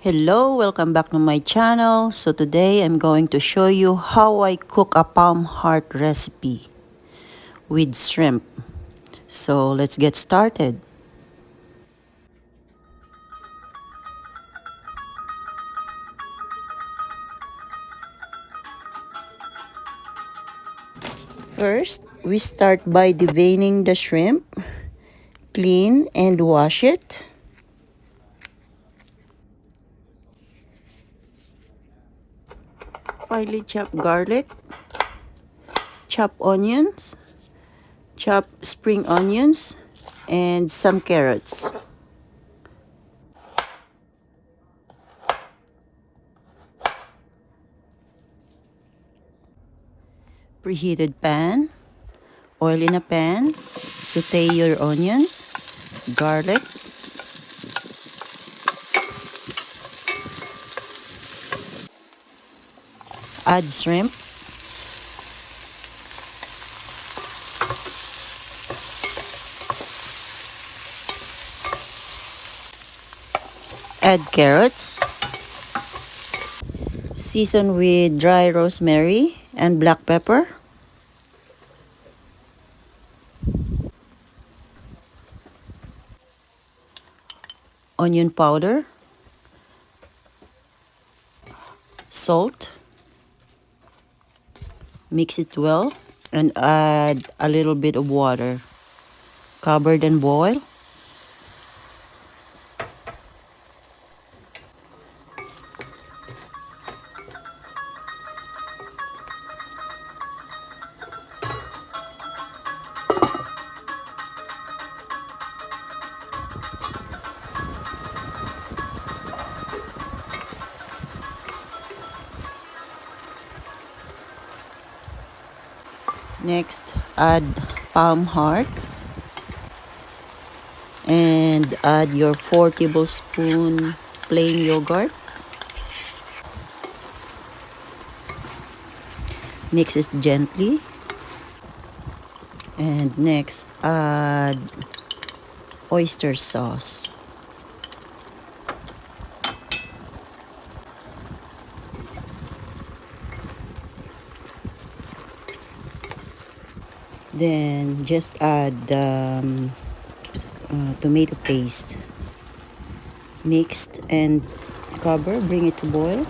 Hello, welcome back to my channel. So today I'm going to show you how I cook a palm heart recipe with shrimp. So let's get started. First, we start by deveining the shrimp, clean and wash it. Finely chop garlic, chop onions, chop spring onions, and some carrots. Preheated pan, oil in a pan, saute your onions, garlic, add shrimp, add carrots, season with dry rosemary and black pepper, onion powder, salt, mix it well, and add a little bit of water. Cover and boil. Next, add palm heart and add your 4 tablespoons plain yogurt. Mix it gently. And next, add oyster sauce. Then just add tomato paste. Mixed and cover, bring it to boil.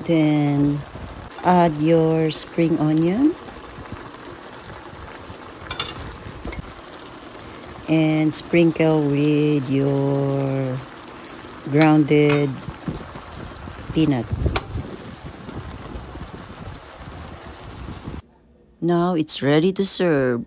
Then add your spring onion and sprinkle with your grounded peanut. Now it's ready to serve.